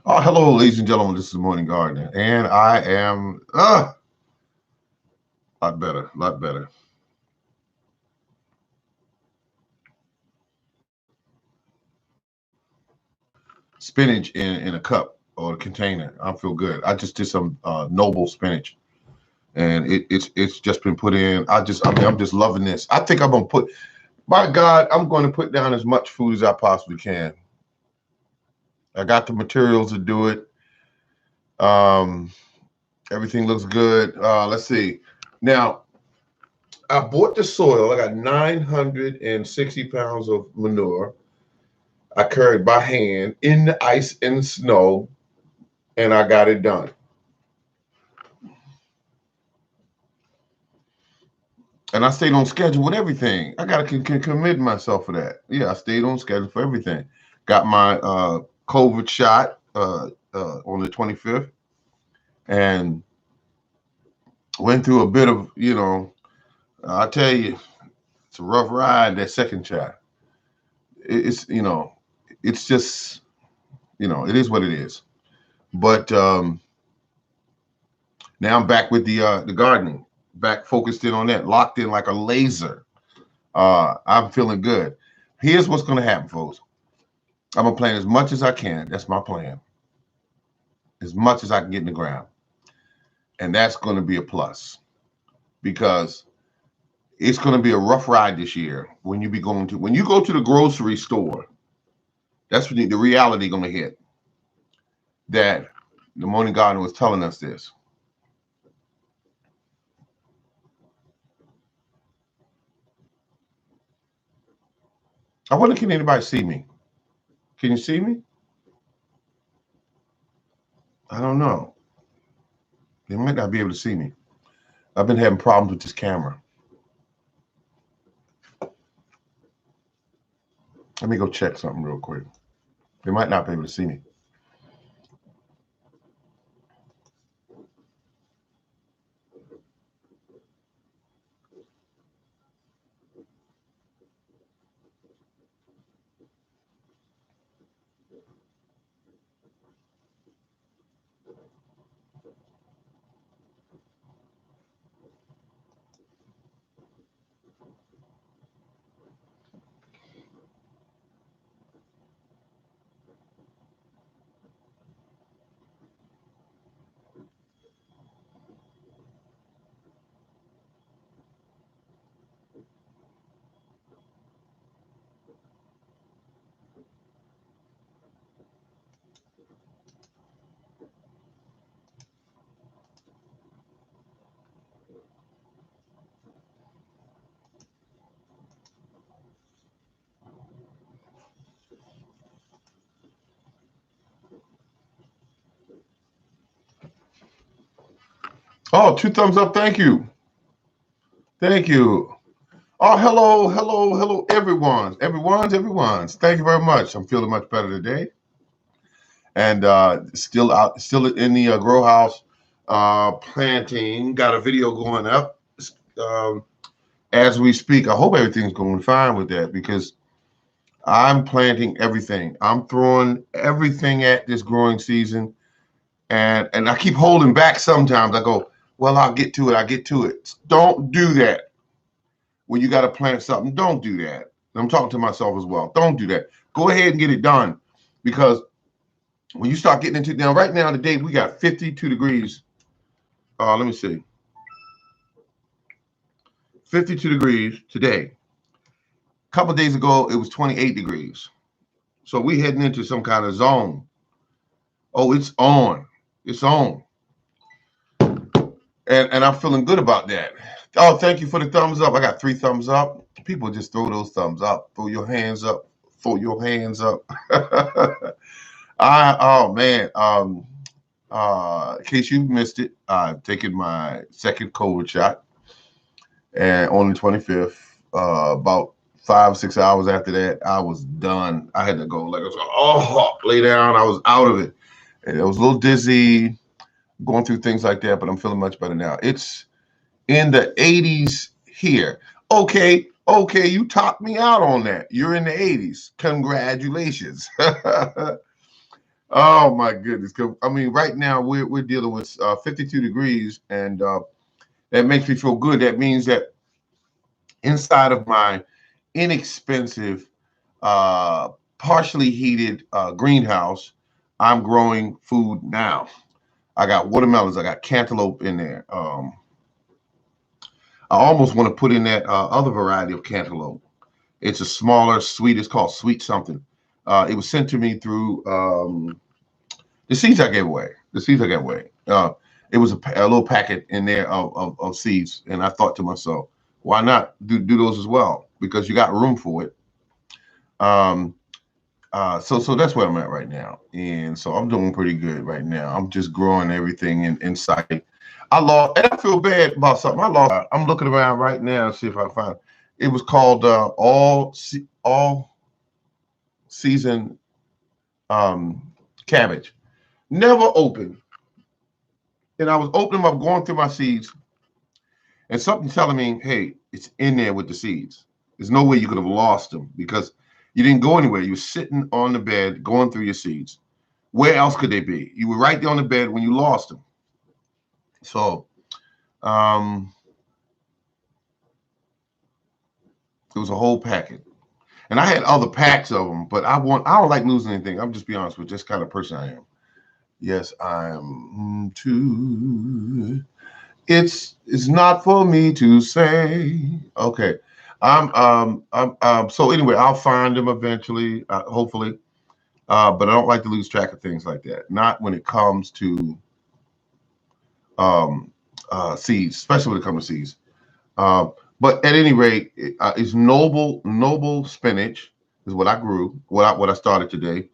Oh, hello, ladies and gentlemen. This is Morning Gardener, and I am a lot better, a lot better. Spinach in a cup or a container. I feel good. I just did some noble spinach, and it's just been put in. I'm just loving this. I think I'm gonna put. My God, I'm going to put down as much food as I possibly can. I got the materials to do it. Um, Everything looks good. Let's see. Now, I bought the soil. I got 960 pounds of manure. I carried by hand in the ice and snow, and I got it done. And I stayed on schedule with everything. I got to commit myself for that. Yeah, I stayed on schedule for everything. Got my COVID shot on the 25th, and went through a bit of, I tell you, it's a rough ride, that second shot. It's it's just, it is what it is. But now I'm back with the gardening, back focused in on that, locked in like a laser. I'm feeling good. Here's what's going to happen, folks. I'm gonna plant as much as I can. That's my plan. As much as I can get in the ground, and that's going to be a plus because it's going to be a rough ride this year. When you go to the grocery store, that's when the reality going to hit. That the Morning Garden was telling us this. I wonder, can anybody see me? Can you see me? I don't know. They might not be able to see me. I've been having problems with this camera. Let me go check something real quick. They might not be able to see me. Oh, two thumbs up. Thank you. Thank you. Oh, hello, hello, hello, everyone's. Thank you very much. I'm feeling much better today, and still in the grow house, planting. Got a video going up um, as we speak. I hope everything's going fine with that because I'm planting everything. I'm throwing everything at this growing season, and I keep holding back. Sometimes I go, well, I'll get to it. I'll get to it. Don't do that. When you got to plant something, don't do that. I'm talking to myself as well. Don't do that. Go ahead and get it done because when you start getting into now, right now today we got 52 degrees. Let me see, 52 degrees today. A couple of days ago it was 28 degrees. So we heading into some kind of zone. Oh, it's on. It's on. And I'm feeling good about that. Oh, thank you for the thumbs up. I got 3 thumbs up. People just throw those thumbs up. Throw your hands up. Throw your hands up. Oh man. In case you missed it, I've taken my second COVID shot, and on the 25th, about 5 6 hours after that, I was done. I had to go like I was lay down. I was out of it, and I was a little dizzy, going through things like that. But I'm feeling much better now. It's in the 80s here. Okay, you talked me out on that. You're in the 80s. Congratulations. Oh my goodness! 'Cause, I mean, right now we're dealing with 52 degrees, and that makes me feel good. That means that inside of my inexpensive, uh, partially heated greenhouse, I'm growing food now. I got watermelons. I got cantaloupe in there. I almost want to put in that other variety of cantaloupe. It's a smaller, sweet. It's called sweet something. It was sent to me through the seeds I gave away. The seeds I gave away. It was a little packet in there of seeds, and I thought to myself, why not do those as well? Because you got room for it. Um, so that's where I'm at right now, and so I'm doing pretty good right now. I'm just growing everything in sight. I lost, and I feel bad about something. I lost. I'm looking around right now to see if I can find it. It was called all season cabbage. Never opened, and I was opening them up, going through my seeds, and something telling me, "Hey, it's in there with the seeds." There's no way you could have lost them because you didn't go anywhere. You were sitting on the bed, going through your seeds. Where else could they be? You were right there on the bed when you lost them. So um, it was a whole packet, and I had other packs of them, but I don't like losing anything. I'm just be honest with you, just kind of person I am. Yes, I am too. It's not for me to say. Okay. So anyway, I'll find them eventually, hopefully. But I don't like to lose track of things like that. Not when it comes to um, seeds, especially when it comes to seeds. Uh, but at any rate, it's noble spinach is what I grew, what I started today.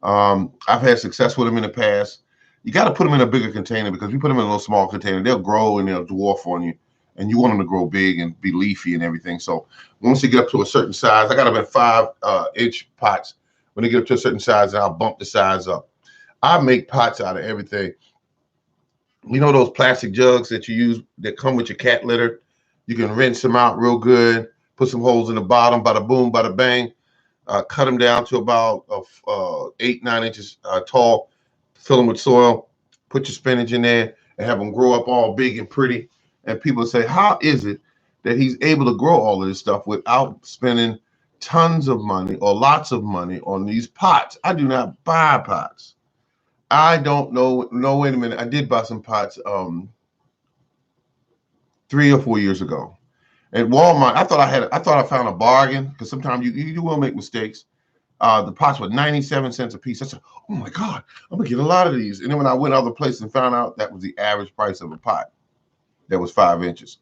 I've had success with them in the past. You got to put them in a bigger container because if you put them in a little small container, they'll grow and they'll dwarf on you. And you want them to grow big and be leafy and everything. So once you get up to a certain size, I got them in 5 inch pots. When they get up to a certain size, I'll bump the size up. I make pots out of everything. You know those plastic jugs that you use that come with your cat litter? You can rinse them out real good, put some holes in the bottom, bada boom, bada bang. Cut them down to about 8, 9 inches tall, fill them with soil, put your spinach in there, and have them grow up all big and pretty. And people say, how is it that he's able to grow all of this stuff without spending tons of money or lots of money on these pots? I do not buy pots. I don't know. No, wait a minute. I did buy some pots 3 or 4 years ago at Walmart. I thought I found a bargain because sometimes you will make mistakes. The pots were 97 cents a piece. I said, oh my God, I'm gonna get a lot of these. And then when I went other places and found out that was the average price of a pot that was 5 inches,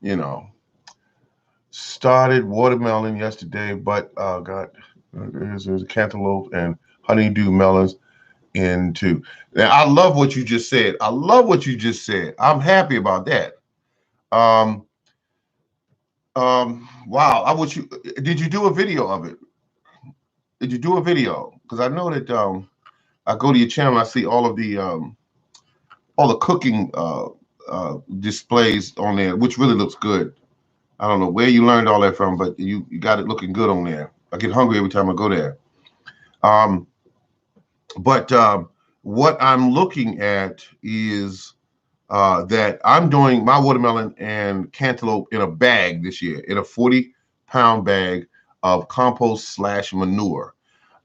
you know. Started watermelon yesterday, but got there's a cantaloupe and honeydew melons into. Now I love what you just said. I love what you just said. I'm happy about that. Um, wow. I wish you did you do a video of it? Did you do a video? Because I know that I go to your channel, I see all the cooking displays on there, which really looks good. I don't know where you learned all that from, but you got it looking good on there. I get hungry every time I go there. Um, but what I'm looking at is that I'm doing my watermelon and cantaloupe in a bag this year, in a 40-pound bag of compost slash manure.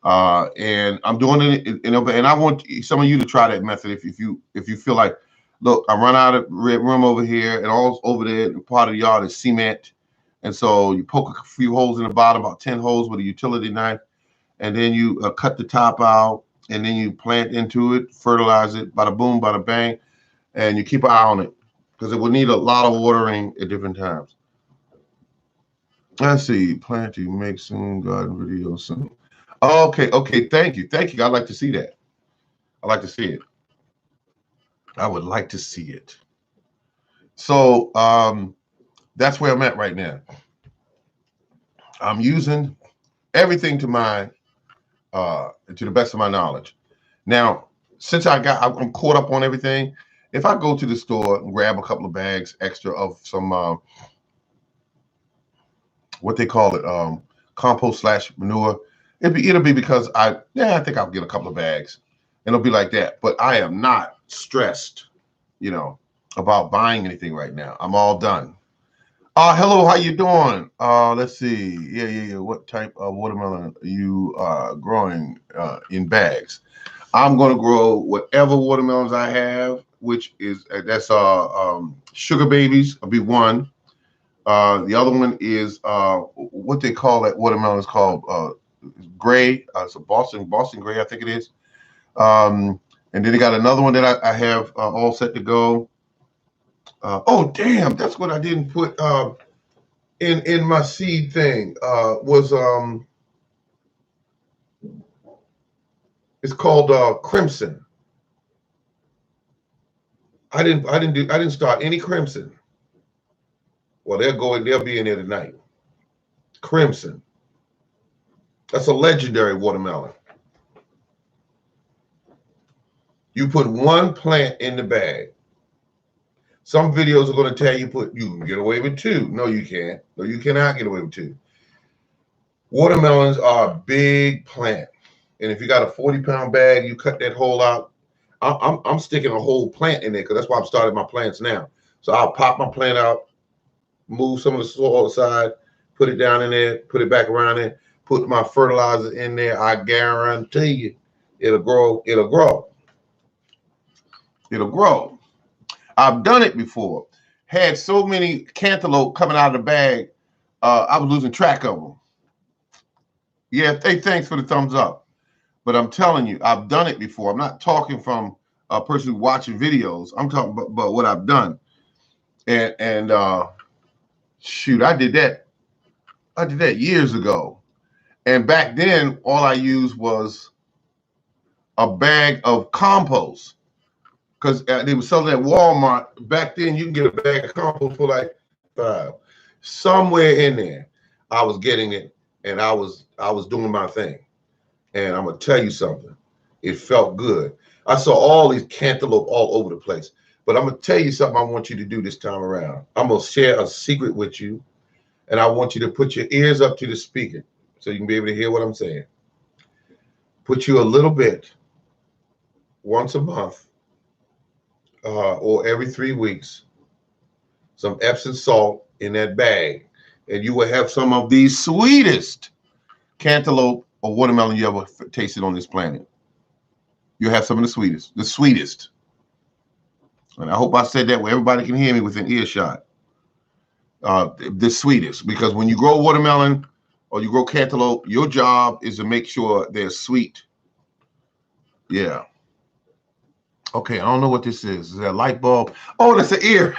And I'm doing it, and I want some of you to try that method if you feel like, look, I run out of room over here, and all over there, and part of the yard is cement, and so you poke a few holes in the bottom, about 10 holes with a utility knife, and then you cut the top out, and then you plant into it, fertilize it, bada boom, bada bang, and you keep an eye on it because it will need a lot of watering at different times. Let's see, planting, make soon, garden video soon. Okay. Thank you. I'd like to see that. I like to see it. I would like to see it. So that's where I'm at right now. I'm using everything to the best of my knowledge. Now, since I'm caught up on everything. If I go to the store and grab a couple of bags extra of some what they call it, compost slash manure, it'll be because I think I'll get a couple of bags. And it'll be like that. But I am not stressed, you know, about buying anything right now. I'm all done. Hello, how you doing? Let's see. Yeah. What type of watermelon are you growing in bags? I'm going to grow whatever watermelons I have, which is that's sugar babies. Will be one. The other one is what they call that watermelon is called gray. It's a Boston gray, I think it is. And then they got another one that I have all set to go. Oh damn, that's what I didn't put in my seed thing. Was it's called Crimson. I didn't start any Crimson. Well, they'll be in there tonight. Crimson. That's a legendary watermelon. You put one plant in the bag. Some videos are going to tell you you can get away with two. No, you can't. No, you cannot get away with two. Watermelons are a big plant. And if you got a 40-pound bag, you cut that hole out. I'm sticking a whole plant in there because that's why I'm starting my plants now. So I'll pop my plant out, move some of the soil aside, put it down in there, put it back around there, put my fertilizer in there. I guarantee you it'll grow. It'll grow. It'll grow. I've done it before. Had so many cantaloupe coming out of the bag, I was losing track of them. Yeah, hey, thanks for the thumbs up. But I'm telling you, I've done it before. I'm not talking from a person watching videos. I'm talking about what I've done. And shoot, I did that years ago. And back then, all I used was a bag of compost. Because they were selling at Walmart. Back then, you can get a bag of compost for like $5. Somewhere in there, I was getting it, and I was doing my thing. And I'm gonna tell you something. It felt good. I saw all these cantaloupe all over the place. But I'm gonna tell you something I want you to do this time around. I'm gonna share a secret with you, and I want you to put your ears up to the speaker so you can be able to hear what I'm saying. Put you a little bit once a month. Or every 3 weeks, some Epsom salt in that bag, and you will have some of the sweetest cantaloupe or watermelon you ever tasted on this planet. You'll have some of the sweetest. And I hope I said that where everybody can hear me within earshot. The sweetest, because when you grow watermelon or you grow cantaloupe, your job is to make sure they're sweet. Yeah. Okay, I don't know what this is. Is that a light bulb? Oh, that's an ear.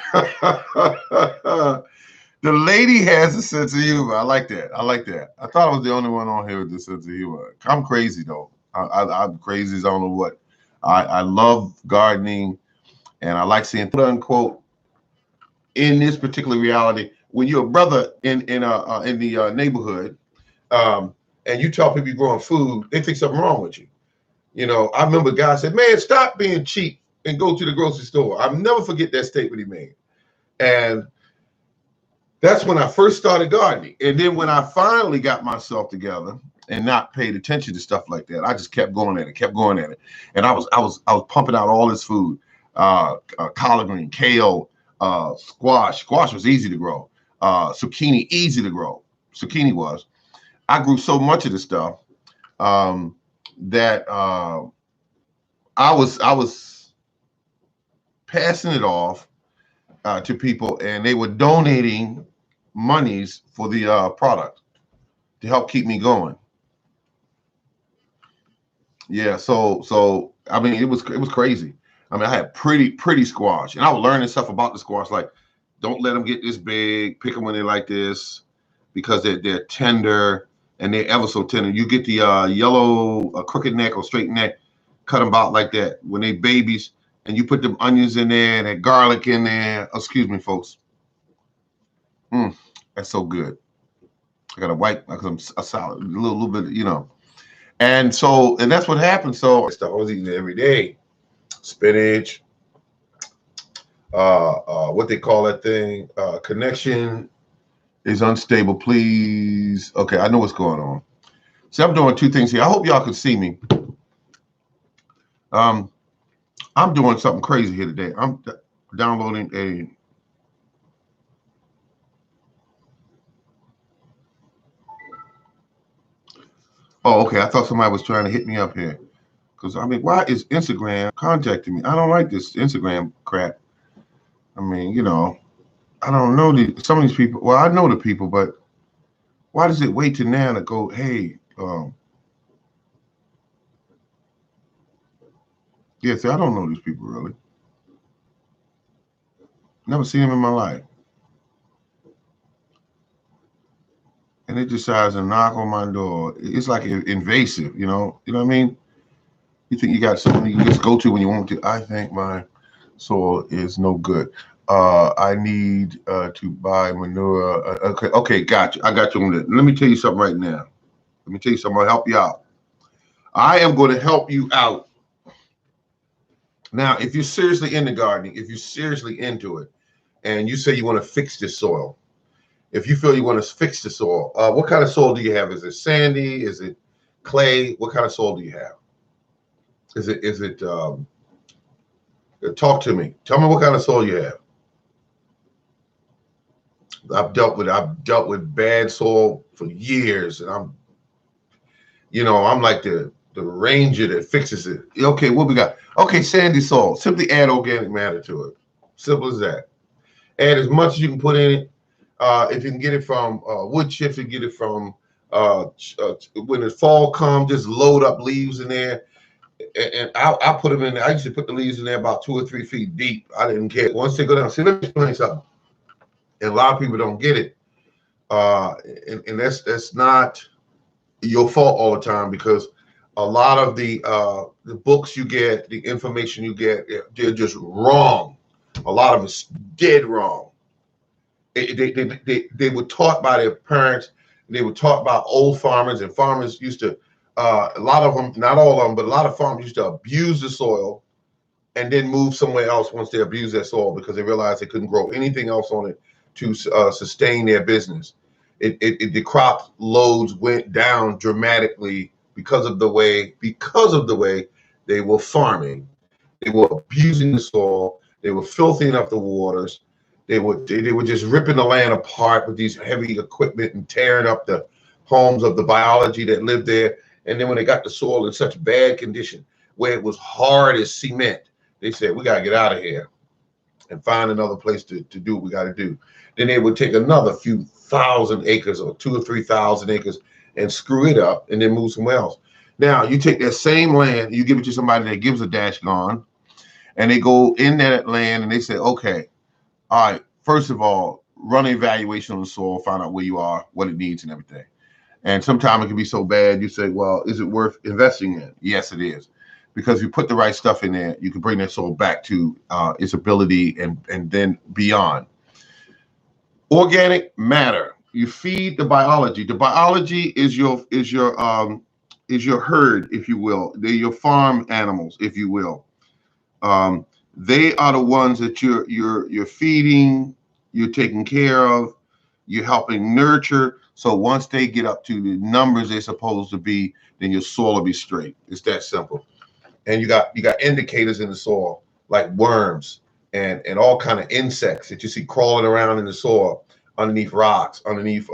The lady has a sense of humor. I like that. I thought I was the only one on here with this sense of humor. I'm crazy, though. I'm crazy as I don't know what. I love gardening, and I like seeing, quote unquote, in this particular reality, when you're a brother in the neighborhood, and you tell people you're growing food, they think something wrong with you. You know, I remember a guy said, man, stop being cheap and go to the grocery store. I'll never forget that statement he made. And that's when I first started gardening. And then when I finally got myself together and not paid attention to stuff like that, I just kept going at it. And I was pumping out all this food, collard green, kale, squash. Squash was easy to grow. Zucchini, easy to grow. Zucchini was. I grew so much of this stuff. That I was passing it off to people, and they were donating monies for the product to help keep me going. Yeah, so I mean, it was crazy. I mean, I had pretty squash, and I was learning stuff about the squash, like don't let them get this big, pick them when they're like this, because they're tender. And they're ever so tender. You get the yellow crooked neck or straight neck, cut them out like that when they babies, and you put them onions in there and that garlic in there. Excuse me, folks. That's so good. I got to wipe like a salad, a little bit, you know. And that's what happened. So I was eating it every day. Spinach, what they call that thing, connection is unstable, please. Okay, I know what's going on. So I'm doing two things here. I hope y'all can see me. I'm doing something crazy here today. I'm downloading a. Oh, okay. I thought somebody was trying to hit me up here. Because, I mean, why is Instagram contacting me? I don't like this Instagram crap. I mean, I don't know some of these people. Well, I know the people, but why does it wait till now to go, hey, yeah, see, I don't know these people really. Never seen them in my life. And it decides to knock on my door. It's like invasive, You know what I mean? You think you got someone you can just go to when you want to. I think my soil is no good. I need to buy manure. Okay, got you. I got you on that. Let me tell you something right now. Let me tell you something. I'll help you out. I am going to help you out. Now, if you're seriously into gardening, if you're seriously into it, and you say you want to fix this soil, if you feel you want to fix the soil, what kind of soil do you have? Is it sandy? Is it clay? What kind of soil do you have? Is it talk to me. Tell me what kind of soil you have. I've dealt with bad soil for years, and I'm like the ranger that fixes it. Okay, what we got? Okay, sandy soil. Simply add organic matter to it. Simple as that. Add as much as you can put in it. If you can get it from wood chips, you get it from when the fall comes, just load up leaves in there. And I put them in there. I used to put the leaves in there about 2 or 3 feet deep. I didn't care. Once they go down, see, let me explain something. And a lot of people don't get it. And that's not your fault all the time, because a lot of the books you get, the information you get, they're just wrong. A lot of it's dead wrong. They were taught by their parents. They were taught by old farmers, and farmers used to, a lot of them, not all of them, but a lot of farmers used to abuse the soil and then move somewhere else once they abused their soil, because they realized they couldn't grow anything else on it to sustain their business. The crop loads went down dramatically because of the way they were farming. They were abusing the soil. They were filthying up the waters. They were just ripping the land apart with these heavy equipment and tearing up the homes of the biology that lived there. And then when they got the soil in such bad condition, where it was hard as cement, they said, we got to get out of here and find another place to do what we got to do. Then they would take another few thousand acres or 2 or 3,000 acres and screw it up and then move somewhere else. Now, you take that same land, you give it to somebody that gives a dash gone, and they go in that land and they say, okay, all right, first of all, run an evaluation on the soil, find out where you are, what it needs and everything. And sometimes it can be so bad, you say, well, is it worth investing in? Yes, it is. Because if you put the right stuff in there, you can bring that soil back to its ability and then beyond. Organic matter. You feed the biology. The biology is your herd, if you will. They're your farm animals, if you will. They are the ones that you're feeding, you're taking care of, you're helping nurture. So once they get up to the numbers they're supposed to be, then your soil will be straight. It's that simple. And you got indicators in the soil like worms and all kind of insects that you see crawling around in the soil, underneath rocks, underneath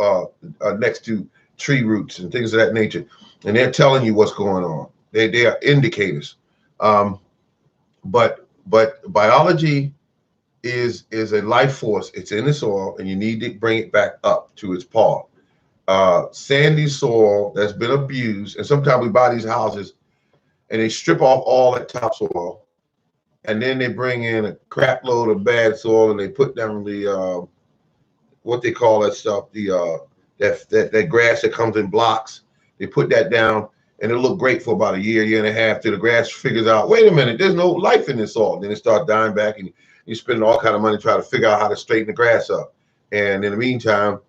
next to tree roots and things of that nature. And they're telling you what's going on. They are indicators. But biology is a life force. It's in the soil, and you need to bring it back up to its paw. Sandy soil that's been abused, and sometimes we buy these houses and they strip off all that topsoil, and then they bring in a crap load of bad soil and they put down the what they call that stuff, the that grass that comes in blocks. They put that down, and it'll look great for about a year and a half, till the grass figures out, wait a minute, there's no life in this soil. Then it starts dying back, and you're spending all kind of money trying to figure out how to straighten the grass up. And in the meantime,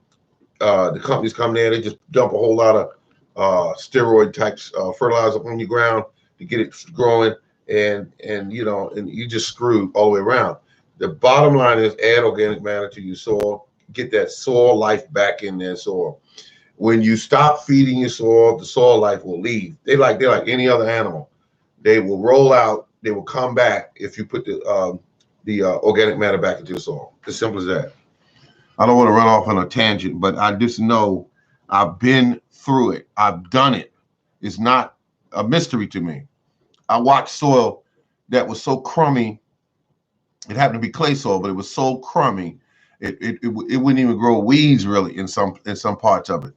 the companies come there, they just dump a whole lot of steroid types fertilizer on your ground to get it growing, and you just screwed all the way around. The bottom line is add organic matter to your soil, get that soil life back in their soil. When you stop feeding your soil, the soil life will leave. They're like any other animal. they will roll out. They will come back if you put the organic matter back into the soil. As simple as that. I don't want to run off on a tangent, but I just know I've been through it. I've done it. It's not a mystery to me. I watched soil that was so crummy. It happened to be clay soil, but it was so crummy. It wouldn't even grow weeds really in some parts of it.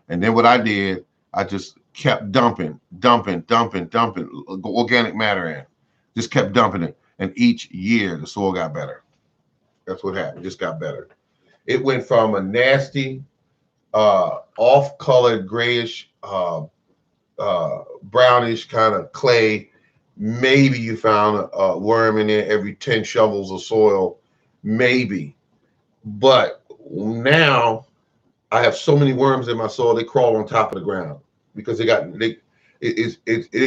And then what I did, I just kept dumping organic matter in. Just kept dumping it. And each year the soil got better. That's what happened. It just got better. It went from a nasty, off-colored, grayish, brownish kind of clay. Maybe you found a worm in there every 10 shovels of soil, maybe. But now I have so many worms in my soil, they crawl on top of the ground because they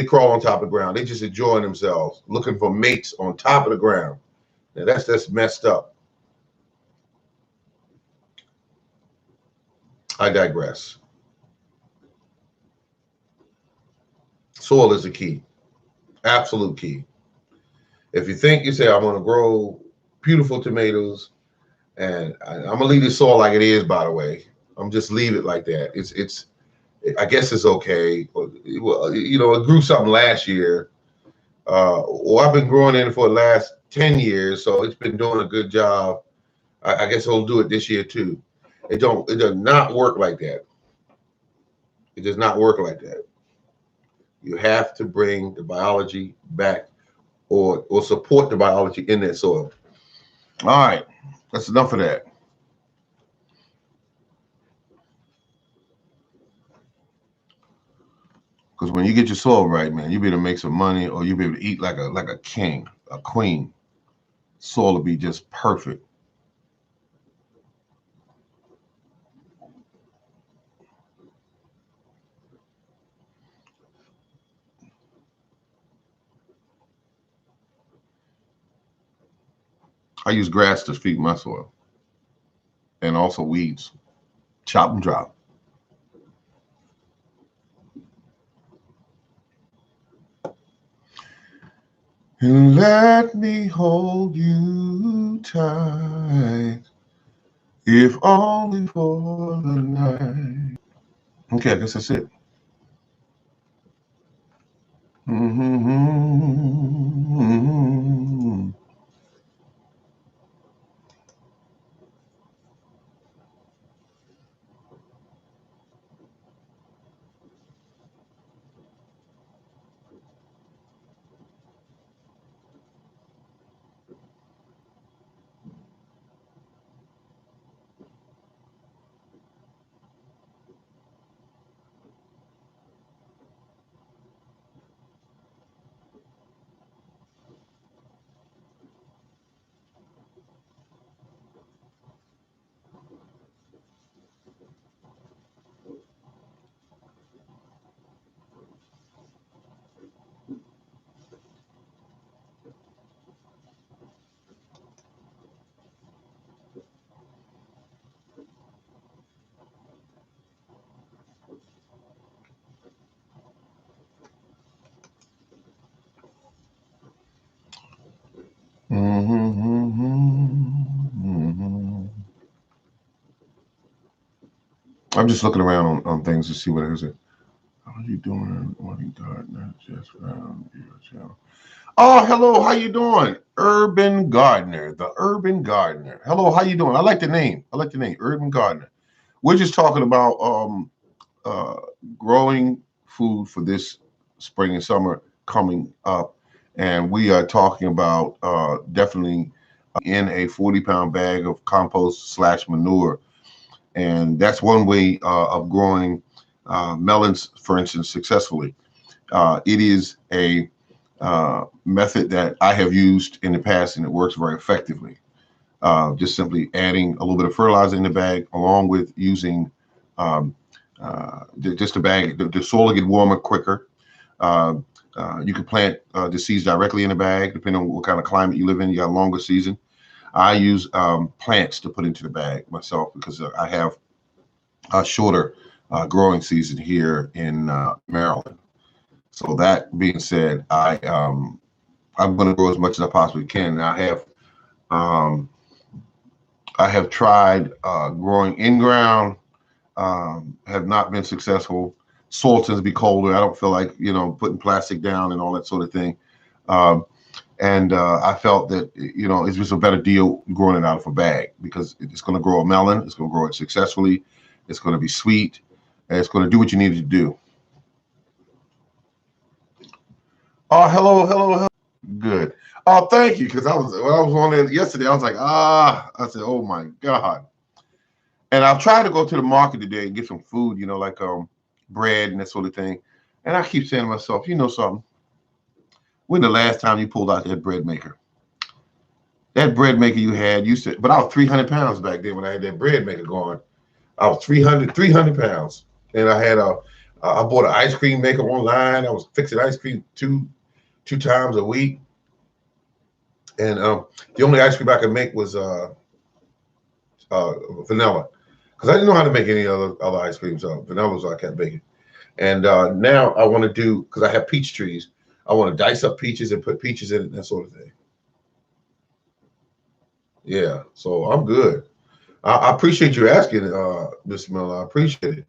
crawl on top of the ground. They just enjoying themselves, looking for mates on top of the ground. Now that's messed up. I digress. Soil is the key, absolute key. If you think you say, I want to grow beautiful tomatoes, and I'm gonna leave the soil like it is, by the way. I'm just leave it like that. I guess it's okay. Well, you know, it grew something last year. Or I've been growing in it for the last 10 years, so it's been doing a good job. I guess it'll do it this year too. It does not work like that. It does not work like that. You have to bring the biology back or support the biology in that soil. All right, that's enough of that. Because when you get your soil right, man, you'll be able to make some money, or you'll be able to eat like a king, a queen. Soil will be just perfect. I use grass to feed my soil, and also weeds. Chop and drop. And let me hold you tight, if only for the night. Okay, I guess that's it. Mm-hmm. I'm just looking around on things to see what it is. How are you doing? Morning Gardener just found your channel. Oh, hello. How you doing? Urban Gardener, the Urban Gardener. Hello, how you doing? I like the name. Urban Gardener. We're just talking about growing food for this spring and summer coming up, and we are talking about definitely in a 40-pound bag of compost / manure, and that's one way of growing melons, for instance, successfully. It is a method that I have used in the past, and it works very effectively. Just simply adding a little bit of fertilizer in the bag, along with using just a bag. The soil will get warmer quicker. You can plant the seeds directly in the bag, depending on what kind of climate you live in. You got a longer season. I use plants to put into the bag myself because I have a shorter growing season here in Maryland. So that being said, I'm going to grow as much as I possibly can. And um, I have tried growing in ground, have not been successful. Soil tends to be colder. I don't feel like, putting plastic down and all that sort of thing. Um, and I felt that, it's just a better deal growing it out of a bag, because it's going to grow a melon. It's going to grow it successfully. It's going to be sweet, and it's going to do what you need it to do. Oh, hello, hello, hello. Good. Oh, thank you. Because when I was on there yesterday, I was like, I said, oh my God. And I've tried to go to the market today and get some food, like bread and that sort of thing. And I keep saying to myself, you know something? When the last time you pulled out that bread maker? That bread maker you had, you said, but I was 300 pounds back then when I had that bread maker going. I was 300 pounds. And I bought an ice cream maker online. I was fixing ice cream two times a week. And the only ice cream I could make was vanilla, because I didn't know how to make any other ice cream. So vanilla was what I kept making. And now I want to do, because I have peach trees, I want to dice up peaches and put peaches in it and that sort of thing. Yeah, so I'm good. I appreciate you asking, Mr. Miller. I appreciate it.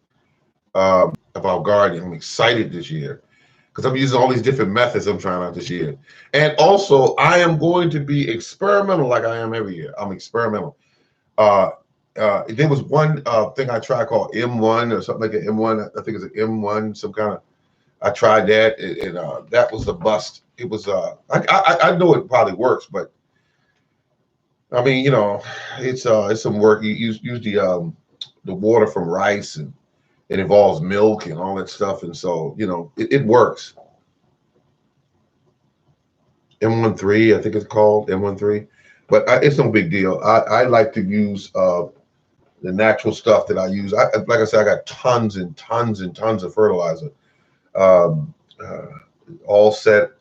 About gardening, I'm excited this year because I'm using all these different methods I'm trying out this year. And also, I am going to be experimental like I am every year. I'm experimental. There was one thing I tried called M1 or something like an M1. I think it's an M1, some kind of. I tried that, and that was a bust. It was. I know it probably works, but I mean, it's some work. You use the water from rice, and it involves milk and all that stuff, and so it works. M13, I think it's called M13, but it's no big deal. I like to use the natural stuff that I use. Like I said, I got tons and tons and tons of fertilizer, um, all set.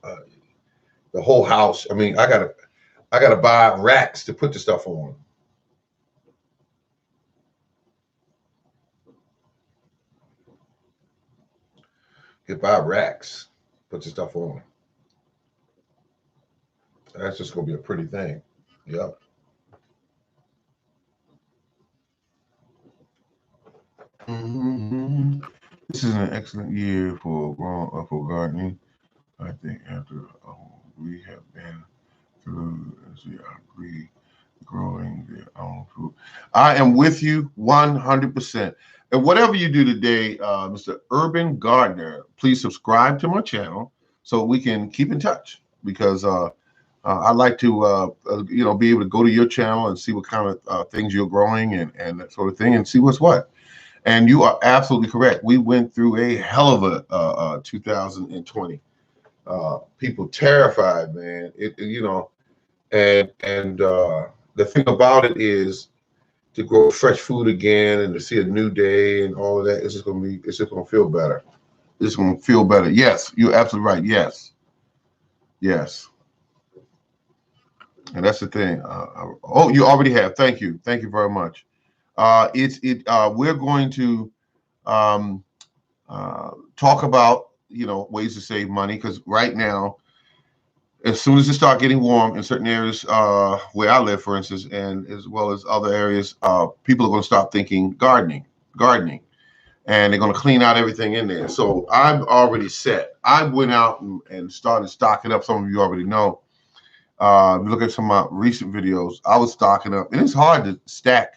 The whole house. I mean, I gotta buy racks to put the stuff on. Get buy racks, put the stuff on. That's just gonna be a pretty thing. Yep. Mm-hmm. This is an excellent year for gardening. I think after we have been through, as we agree, growing their own food. I am with you 100%. And whatever you do today, Mr. Urban Gardener, please subscribe to my channel so we can keep in touch, because I like to, be able to go to your channel and see what kind of things you're growing and that sort of thing, and see what's what. And you are absolutely correct. We went through a hell of a 2020. People terrified, man. And the thing about it is to grow fresh food again and to see a new day and all of that. It's just gonna feel better. It's gonna feel better. Yes, you're absolutely right. Yes, yes. And that's the thing. Oh, you already have. Thank you. Thank you very much. We're going to um, talk about ways to save money, because right now, as soon as it start getting warm in certain areas where I live, for instance, and as well as other areas, people are going to start thinking gardening, and they're going to clean out everything in there. So I'm already set. I went out and started stocking up. Some of you already know. If you look at some of my recent videos, I was stocking up, and it's hard to stack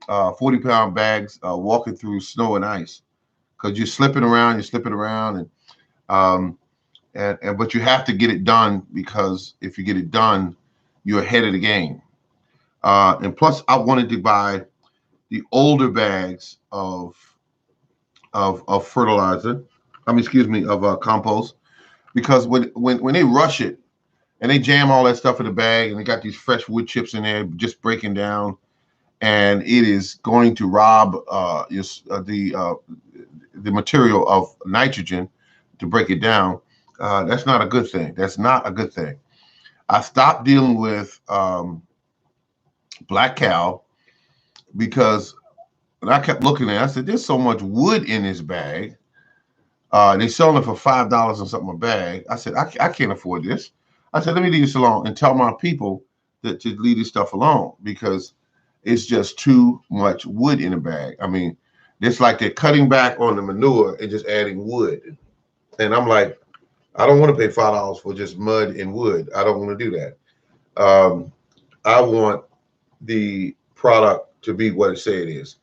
40-pound bags walking through snow and ice, because you're slipping around, um, and but you have to get it done, because if you get it done, you're ahead of the game. And plus, I wanted to buy the older bags of fertilizer. I mean, excuse me, of compost, because when they rush it and they jam all that stuff in the bag, and they got these fresh wood chips in there just breaking down, and it is going to rob the material of nitrogen to break it down. That's not a good thing. That's not a good thing. I stopped dealing with Black Cow, because when I kept looking at it, I said, there's so much wood in this bag. They selling it for $5 and something a bag. I said, I can't afford this. I said, let me leave this alone and tell my people that to leave this stuff alone because it's just too much wood in a bag. I mean, it's like they're cutting back on the manure and just adding wood. And I'm like, I don't want to pay $5 for just mud and wood. I don't want to do that. I want the product to be what it say it is.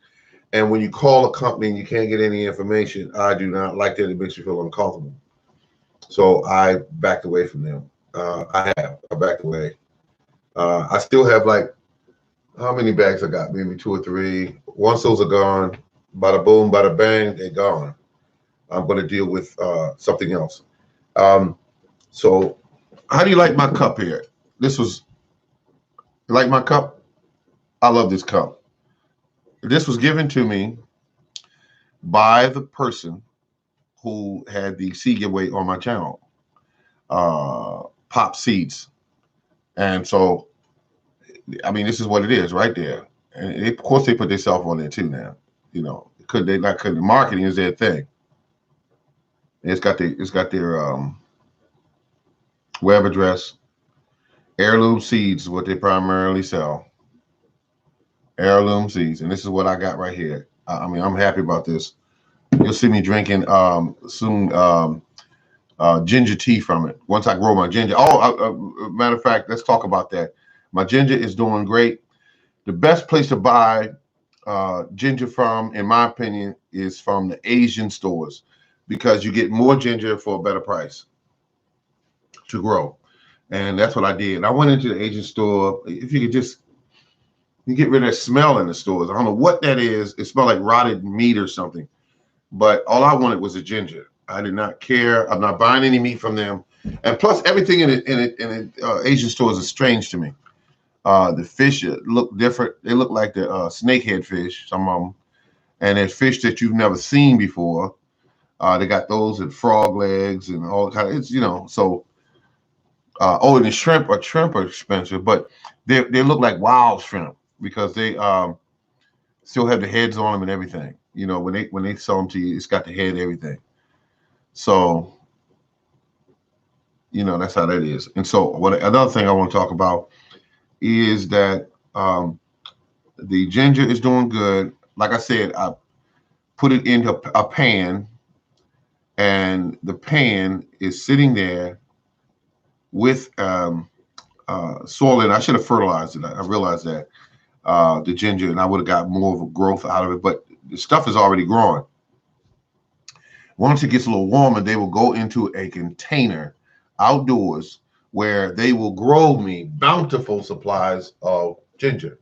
And when you call a company and you can't get any information, I do not like that. It makes me feel uncomfortable. So I backed away from them. I backed away. I still have like, how many bags I got? Maybe two or three. Once those are gone, bada boom, bada bang, they're gone. I'm going to deal with something else. So how do you like my cup here? This was, you like my cup? I love this cup. This was given to me by the person who had the seed giveaway on my channel, Pop Seeds. And so, I mean, this is what it is right there. And of course, they put themselves on there too now. You know, could they not? Because marketing is their thing. It's got their web address. Heirloom seeds is what they primarily sell. Heirloom seeds, and this is what I got right here. I mean, I'm happy about this. You'll see me drinking soon ginger tea from it once I grow my ginger. Oh, matter of fact, let's talk about that. My ginger is doing great. The best place to buy ginger from, in my opinion, is from the Asian stores because you get more ginger for a better price to grow. And that's what I did. I went into the Asian store. If you could just you get rid of that smell in the stores. I don't know what that is. It smelled like rotted meat or something. But all I wanted was a ginger. I did not care. I'm not buying any meat from them. And plus, everything in Asian stores is strange to me. The fish look different. They look like the snakehead fish, some of them. And there's fish that you've never seen before. They got those and frog legs and all kind of, it's, you know, so, and the shrimp are expensive, but they look like wild shrimp because they still have the heads on them and everything. You know, when they sell them to you, it's got the head and everything. So, you know, that's how that is. And so another thing I want to talk about is that the ginger is doing good. Like I said, I put it into a pan, and the pan is sitting there with soil in it. I should have fertilized it. I realized that the ginger, and I would have got more of a growth out of it, but the stuff is already growing. Once it gets a little warmer, they will go into a container outdoors where they will grow me bountiful supplies of ginger.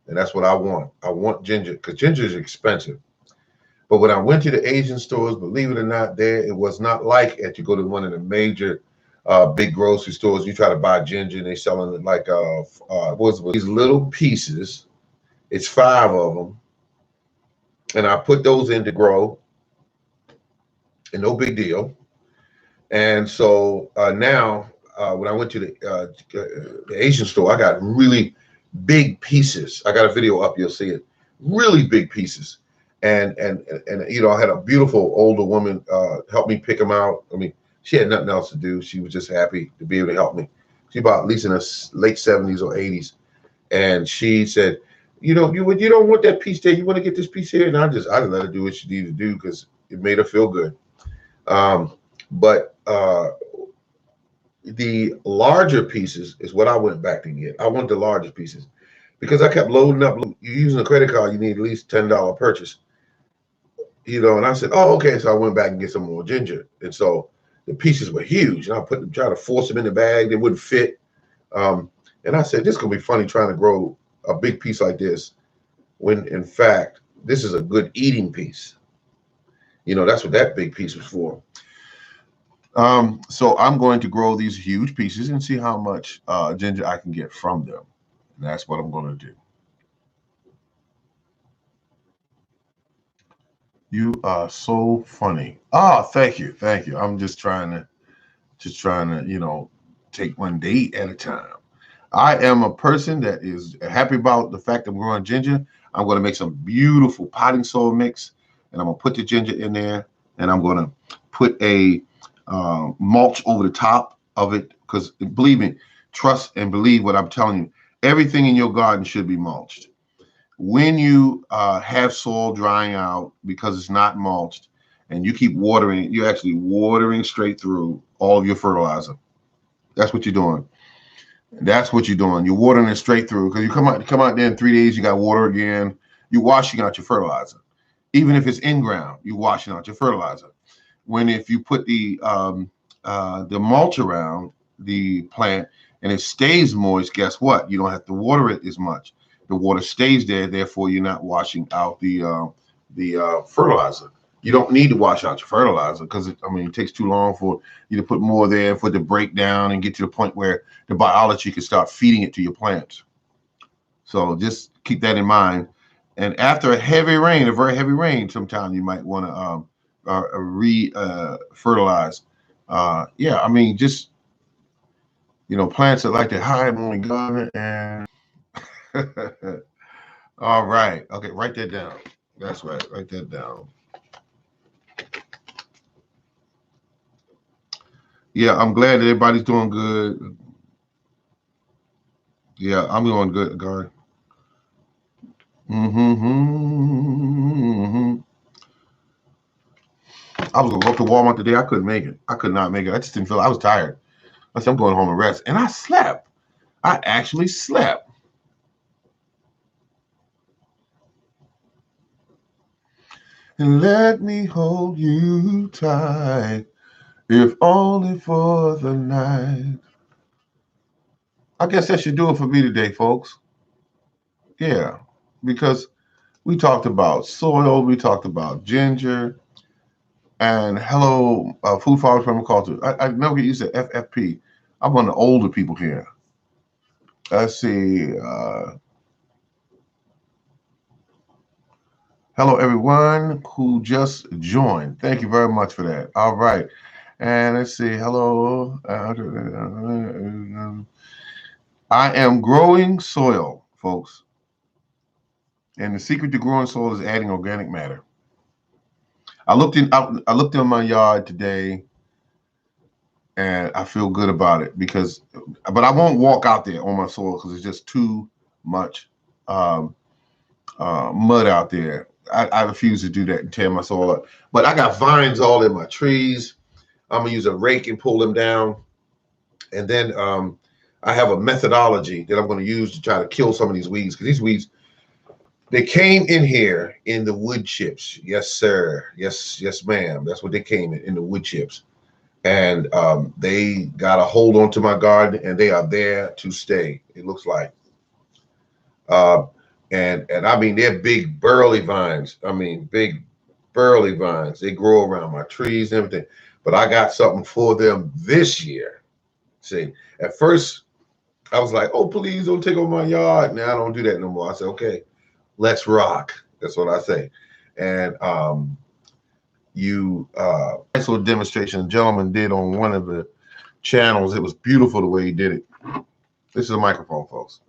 And that's what I want. I want ginger because ginger is expensive. But when I went to the Asian stores, believe it or not, there it was not like it. You go to one of the major big grocery stores, you try to buy ginger, and they selling it like these little pieces. It's 5 of them, and I put those in to grow, and no big deal. And so now, when I went to the Asian store, I got really big pieces. I got a video up, you'll see it. Really big pieces. And you know, I had a beautiful older woman help me pick them out. I mean, she had nothing else to do. She was just happy to be able to help me. She about at least in her late 70s or 80s. And she said, you know, you don't want that piece there. You want to get this piece here. And I just let her do what she needed to do because it made her feel good. But the larger pieces is what I went back to get. I want the larger pieces because I kept loading up. You're using a credit card, you need at least $10 purchase. You know, and I said, oh, okay. So I went back and get some more ginger. And so the pieces were huge. And I try to force them in the bag. They wouldn't fit. And I said, this is going to be funny trying to grow a big piece like this when, in fact, this is a good eating piece. You know, that's what that big piece was for. So I'm going to grow these huge pieces and see how much ginger I can get from them. And that's what I'm going to do. You are so funny. Oh, thank you. Thank you. I'm just trying to, you know, take one day at a time. I am a person that is happy about the fact that I'm growing ginger. I'm going to make some beautiful potting soil mix, and I'm going to put the ginger in there. and I'm going to put a mulch over the top of it, because believe me, trust and believe what I'm telling you. Everything in your garden should be mulched. When you have soil drying out because it's not mulched, and you keep watering it, you're actually watering straight through all of your fertilizer. That's what you're doing. That's what you're doing. You're watering it straight through, because you come out there in 3 days, you got water again. You're washing out your fertilizer. Even if it's in ground, you're washing out your fertilizer. When if you put the mulch around the plant and it stays moist, guess what? You don't have to water it as much. The water stays there, therefore you're not washing out the fertilizer. You don't need to wash out your fertilizer, because it takes too long for you to put more there, for it to break down and get to the point where the biology can start feeding it to your plants. So just keep that in mind. And after a very heavy rain, sometime you might want to fertilize. Just plants that like to hide on the garden. And all right, okay, write that down. That's right, write that down. Yeah, I'm glad that everybody's doing good. Yeah, I'm doing good, guard. I was gonna go up to Walmart today. I couldn't make it. I could not make it. I just didn't feel. I was tired. I said I'm going home and rest, and I slept. I actually slept. And let me hold you tight, if only for the night. I guess that should do it for me today, folks. Yeah, because we talked about soil, we talked about ginger, and hello, food farmers permaculture. I never get used to FFP. I'm one of the older people here. Let's see. Hello, everyone who just joined. Thank you very much for that. All right. And let's see. Hello. I am growing soil, folks. And the secret to growing soil is adding organic matter. I looked in my yard today, and I feel good about it, but I won't walk out there on my soil because it's just too much mud out there. I refuse to do that and tear my soil up. But I got vines all in my trees. I'm gonna use a rake and pull them down, and then I have a methodology that I'm going to use to try to kill some of these weeds, because these weeds, they came in here in the wood chips. Yes, sir. Yes, ma'am. That's what they came in the wood chips, and they got a hold onto my garden, and they are there to stay. It looks like. And I mean, they're big burly vines. Big burly vines. They grow around my trees and everything. But I got something for them this year. See, at first I was like, "Oh, please don't take over my yard." Now I don't do that no more. I said, "Okay, let's rock." That's what I say. And nice little demonstration a gentleman did on one of the channels. It was beautiful the way he did it. This is a microphone, folks.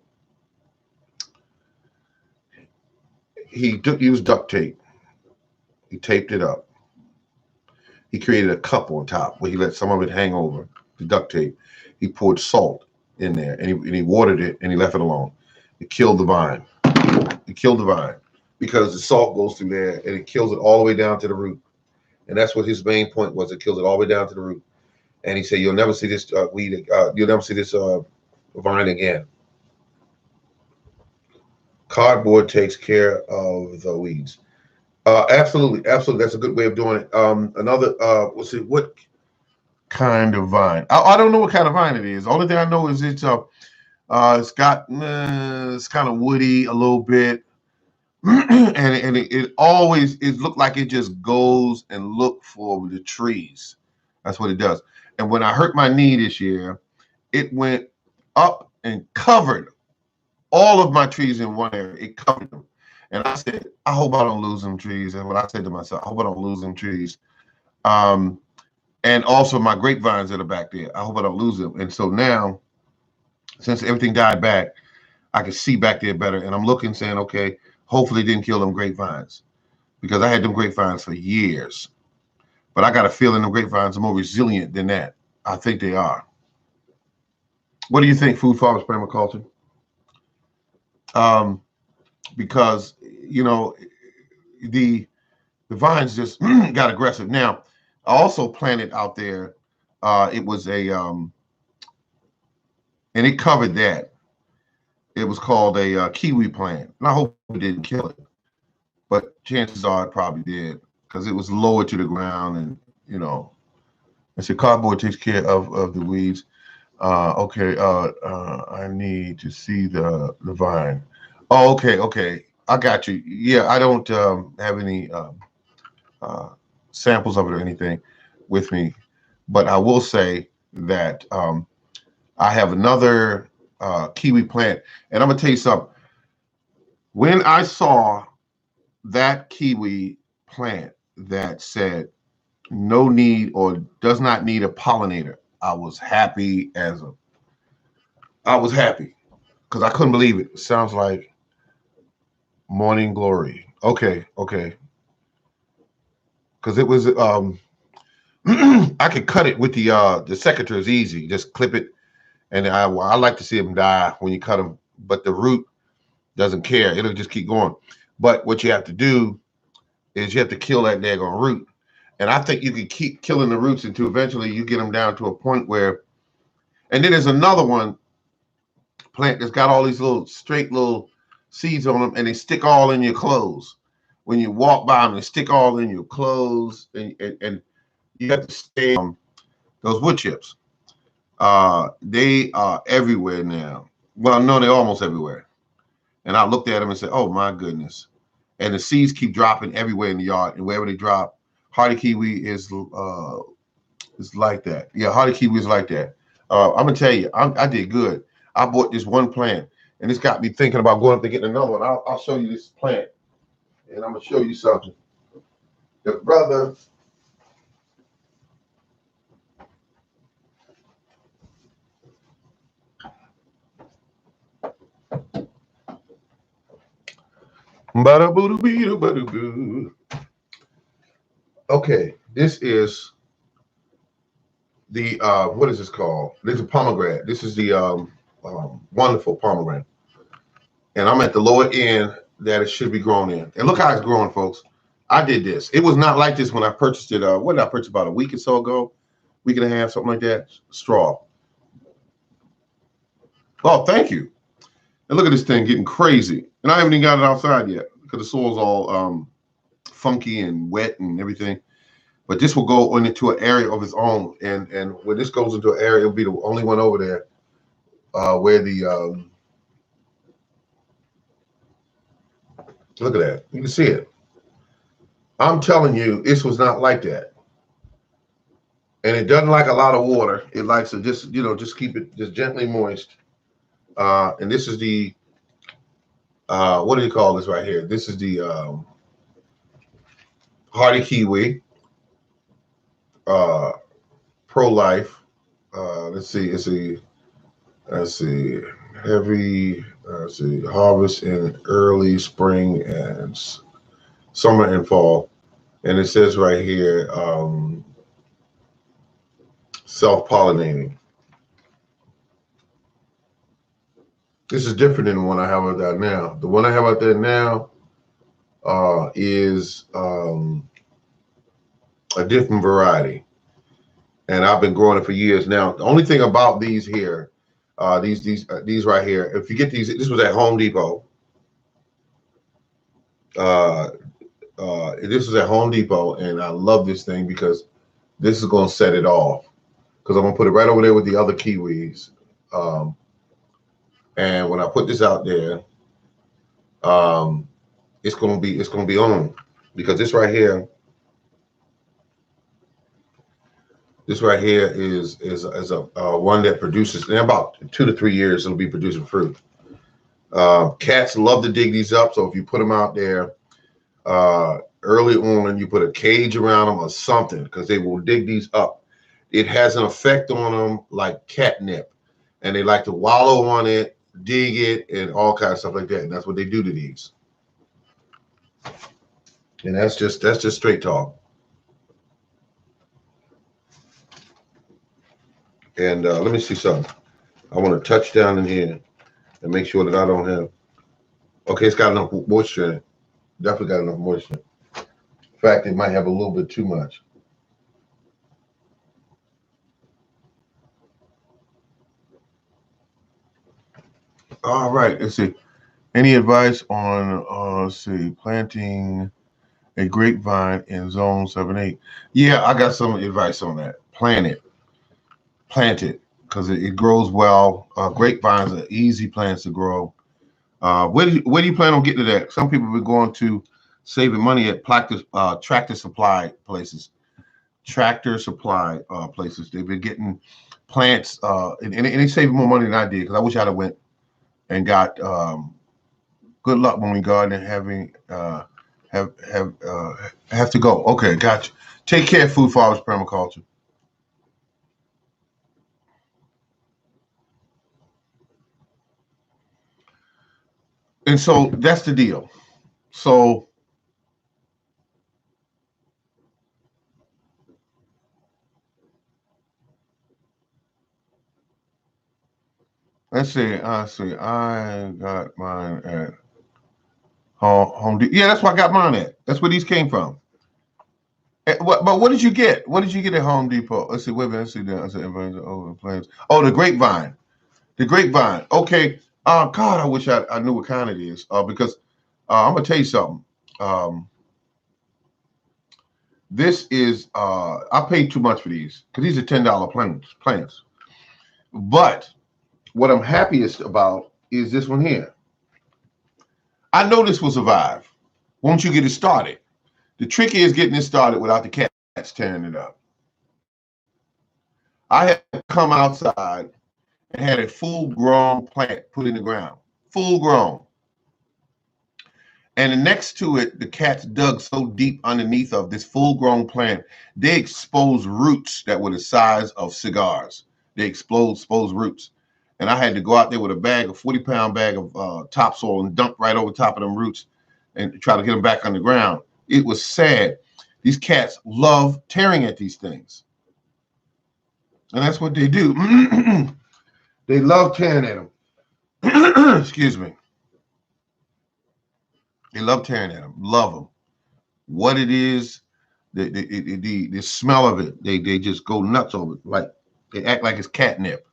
He used duct tape. He taped it up. He created a cup on top where he let some of it hang over the duct tape. He poured salt in there, and he watered it, and he left it alone. It killed the vine. It killed the vine because the salt goes through there, and it kills it all the way down to the root. And that's what his main point was. It kills it all the way down to the root. And he said, "You'll never see this weed. You'll never see this vine again." Cardboard takes care of the weeds. Absolutely. That's a good way of doing it. Another, let's see, what kind of vine? I don't know what kind of vine it is. The only thing I know is it's got it's kind of woody a little bit, and it always looked like it just goes and look for the trees. That's what it does. And when I hurt my knee this year, it went up and covered all of my trees in one area. It covered them. And I said, I hope I don't lose them trees. And what I said to myself, I hope I don't lose them trees. And also my grapevines that are back there, I hope I don't lose them. And so now, since everything died back, I can see back there better. And I'm looking, saying, okay, hopefully it didn't kill them grapevines, because I had them grapevines for years. But I got a feeling the grapevines are more resilient than that. I think they are. What do you think, Food Farmers Permaculture? Um, because you know the vines just got aggressive. Now, I also planted out there. It was and it covered that. It was called a kiwi plant, and I hope it didn't kill it, but chances are it probably did because it was lower to the ground, and I said cardboard takes care of the weeds. Okay, I need to see the vine. Oh, okay, I got you. Yeah, I don't have any uh, samples of it or anything with me, but I will say that I have another kiwi plant, and I'm gonna tell you something. When I saw that kiwi plant that said no need or does not need a pollinator, I was happy because I couldn't believe it. It sounds like morning glory. Okay, because it was I could cut it with the secateurs is easy. Just clip it, and I like to see them die when you cut them. But the root doesn't care; it'll just keep going. But what you have to do is you have to kill that daggone root. And I think you can keep killing the roots until eventually you get them down to a point where. And then there's another one plant that's got all these little straight little seeds on them, and they stick all in your clothes. When you walk by them, they stick all in your clothes, and you have to stay on those wood chips. They are everywhere now. Well, no, they're almost everywhere. And I looked at them and said, "Oh my goodness!" And the seeds keep dropping everywhere in the yard, and wherever they drop, hardy kiwi is like that. Yeah, hardy kiwi is like that. I'm gonna tell you, I did good. I bought this one plant, and it's got me thinking about going up to getting another one. I'll show you this plant, and I'm gonna show you something. The brother. Okay, this is the what is this called? This is a pomegranate. This is the wonderful pomegranate, and I'm at the lower end that it should be grown in. And look how it's growing, folks. I did this. It was not like this when I purchased it. What did I purchase about a week or so ago? Week and a half, something like that. Straw. Oh, thank you. And look at this thing getting crazy. And I haven't even got it outside yet because the soil's all funky and wet and everything. But this will go into an area of its own. And when this goes into an area, it'll be the only one over there where the look at that. You can see it. I'm telling you, this was not like that. And it doesn't like a lot of water. It likes to just keep it just gently moist. And this is the what do you call this right here? This is the hardy kiwi, pro life. Let's see, heavy. Let's see, harvest in early spring and summer and fall. And it says right here, self-pollinating. This is different than the one I have out there now. The one I have out there now is a different variety, and I've been growing it for years now. The only thing about these here, these right here, if you get these, this was at Home Depot. This was at Home Depot, and I love this thing because this is going to set it off. Because I'm going to put it right over there with the other kiwis. And when I put this out there, it's going to be on, because this right here is a one that produces in about 2 to 3 years. It'll be producing fruit. Cats love to dig these up, so if you put them out there early on, you put a cage around them or something, because they will dig these up. It has an effect on them like catnip, and they like to wallow on it, dig it, and all kinds of stuff like that. And that's what they do to these. And that's just straight talk. And let me see something. I want to touch down in here and make sure that I don't have. Okay, it's got enough moisture in it. Definitely got enough moisture. In fact, it might have a little bit too much. All right, let's see. Any advice on let's see, planting a grapevine in zone 7-8? Yeah, I got some advice on that. Plant it, because it grows well. Grapevines are easy plants to grow. Where do you plan on getting to that? Some people have been going to saving money at tractor supply places. They've been getting plants, and they saving more money than I did, because I wish I'd have went and got. Good luck when we garden and have to go. Okay, gotcha. Take care, Food Farmers Permaculture. And so that's the deal. So let's see. I got mine at Home Depot. Yeah, that's where I got mine at. That's where these came from. But what did you get? What did you get at Home Depot? Let's see. Wait a minute. Let's see that. I said, plans. Oh, the grapevine. The grapevine. Okay. God, I wish I knew what kind it is. Because I'm gonna tell you something. This is I paid too much for these, because these are $10 plants. But what I'm happiest about is this one here. I know this will survive once you get it started. The trick is getting it started without the cats tearing it up. I had come outside and had a full-grown plant put in the ground, full grown. And next to it, the cats dug so deep underneath of this full-grown plant, they exposed roots that were the size of cigars. They exposed roots. And I had to go out there with a 40-pound bag of topsoil and dump right over top of them roots and try to get them back on the ground. It was sad. These cats love tearing at these things. And that's what they do. They love tearing at them. Excuse me. They love tearing at them. Love them. What it is, the smell of it, they just go nuts over it. Like they act like it's catnip.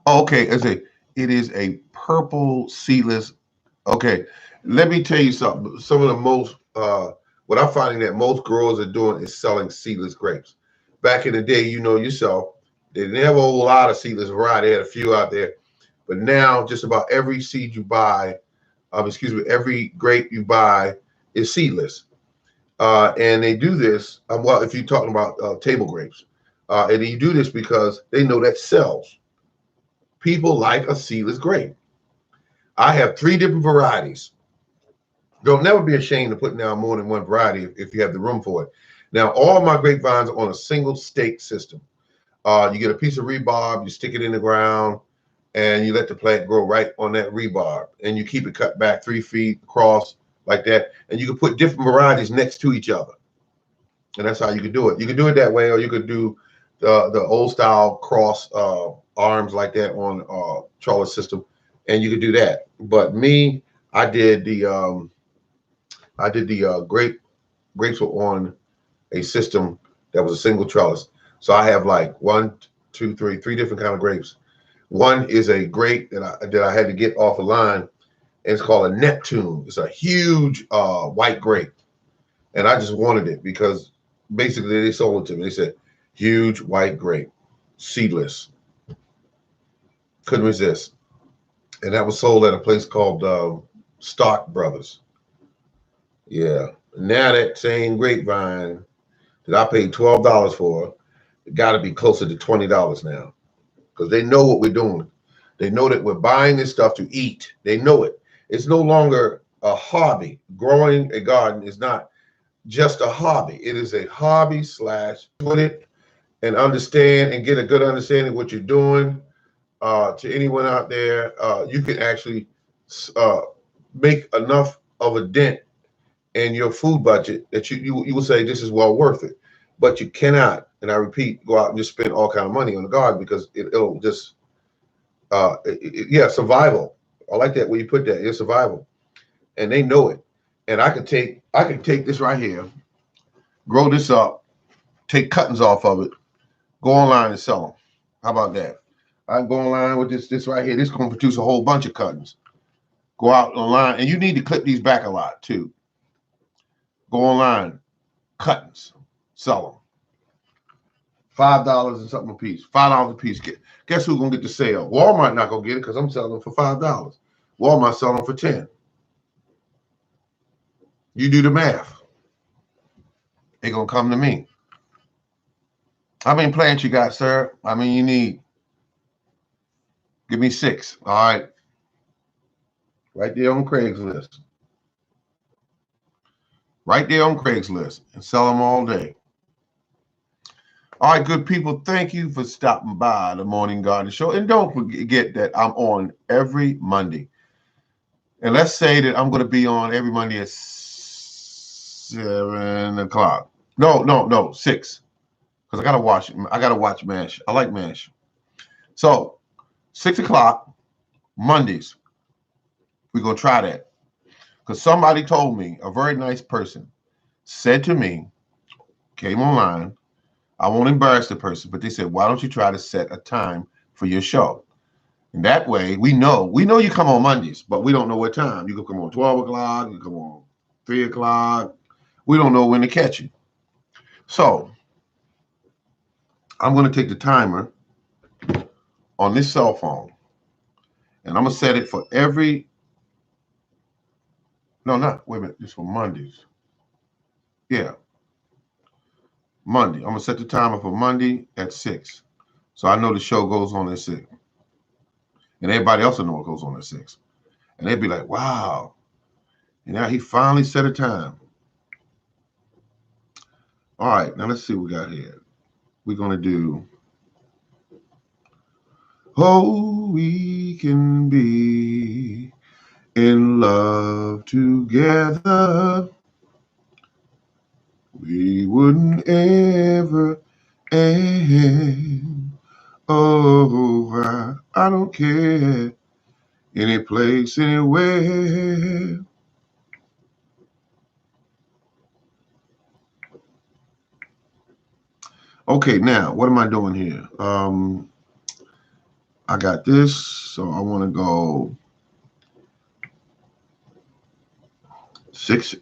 Oh, okay, it is a purple seedless. Okay, let me tell you something. Some of the most what I'm finding that most growers are doing is selling seedless grapes. Back in the day, you know yourself, they didn't have a whole lot of seedless variety. They had a few out there, but now just about every seed you buy, every grape you buy is seedless. And they do this. Well, if you're talking about table grapes, and you do this because they know that sells. People like a seedless grape. I have 3 different varieties. Don't never be ashamed of putting down more than one variety if you have the room for it. Now, all my grapevines are on a single stake system. You get a piece of rebarb, you stick it in the ground, and you let the plant grow right on that rebarb. And you keep it cut back 3 feet across like that. And you can put different varieties next to each other. And that's how you can do it. You can do it that way, or you could do the old style cross arms like that on trellis system, and you could do that. But me, I did the grapes were on a system that was a single trellis. So I have like 1, 2, 3 different kind of grapes. One is a grape that I had to get off a line, and it's called a Neptune. It's a huge white grape, and I just wanted it because basically they sold it to me. They said huge white grape, seedless. Couldn't resist. And that was sold at a place called Stark Brothers. Yeah. Now that same grapevine that I paid $12 for, it got to be closer to $20 now, because they know what we're doing. They know that we're buying this stuff to eat. They know it. It's no longer a hobby. Growing a garden is not just a hobby. It is a hobby / with it and understand and get a good understanding of what you're doing. To anyone out there, you can actually make enough of a dent in your food budget that you will say this is well worth it. But you cannot And I repeat, go out and just spend all kind of money on the garden because it'll just, yeah, survival. I like that way you put that. It's survival, and they know it. And I could take this right here, grow this up, take cuttings off of it, go online and sell them. How about that? I can go online with this right here. This is going to produce a whole bunch of cuttings. Go out online, and you need to clip these back a lot too. Go online, cuttings, sell them. $5 and something a piece. $5 a piece. Guess who's gonna get the sale? Walmart not gonna get it because I'm selling them for $5. Walmart selling them for 10. You do the math. They're gonna come to me. How many plants you got, sir? I mean, you need. Give me 6. All right. Right there on Craigslist. Right there on Craigslist, and sell them all day. All right, good people, thank you for stopping by the Morning Garden Show. And don't forget that I'm on every Monday. And let's say that I'm going to be on every Monday at 7 o'clock. No, 6. Because I got to watch MASH. I like MASH. So, 6 o'clock, Mondays. We're going to try that. Because somebody told me, a very nice person, said to me, came online, I won't embarrass the person, but they said, why don't you try to set a time for your show? And that way we know you come on Mondays, but we don't know what time. You can come on 12 o'clock, you can come on 3 o'clock. We don't know when to catch you. So I'm going to take the timer on this cell phone and I'm going to set it for wait a minute, just for Mondays. Yeah. Monday. I'm going to set the timer for Monday at 6. So I know the show goes on at 6. And everybody else will know it goes on at 6. And they'd be like, wow. And now he finally set a time. All right. Now let's see what we got here. We're going to do, oh, we can be in love together. We wouldn't ever end. Oh, I don't care. Any place, anywhere. Okay, now what am I doing here? I got this, so I want to go 6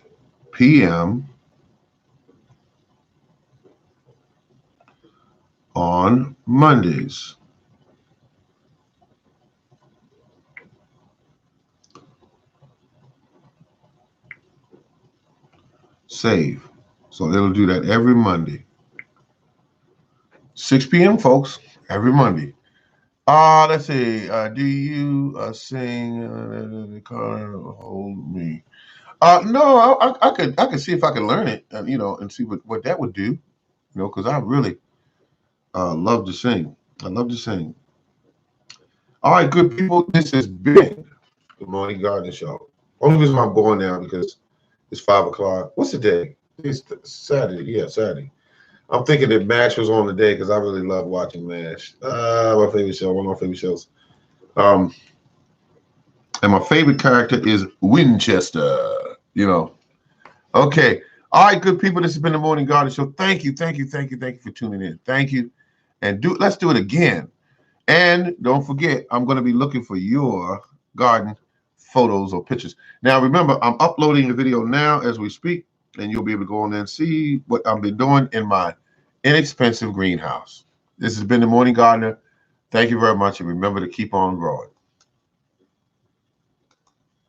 p.m. on Mondays. Save. So it'll do that every Monday. 6 p.m., folks, every Monday. Let's see. Do you sing Hold Me? No, I could see if I could learn it, and see what that would do, because I really love to sing. I love to sing. All right, good people, this has been the Morning Garden Show. Only reason I'm going now because it's 5 o'clock. What's the day? It's Saturday. Yeah, Saturday. I'm thinking that MASH was on the day because I really love watching MASH. My favorite show, one of my favorite shows. And my favorite character is Winchester, Okay. All right, good people. This has been the Morning Garden Show. Thank you for tuning in. Thank you. And let's do it again. And don't forget, I'm going to be looking for your garden photos or pictures. Now, remember, I'm uploading the video now as we speak, and you'll be able to go on there and see what I've been doing in my inexpensive greenhouse. This has been the Morning Gardener. Thank you very much, and remember to keep on growing.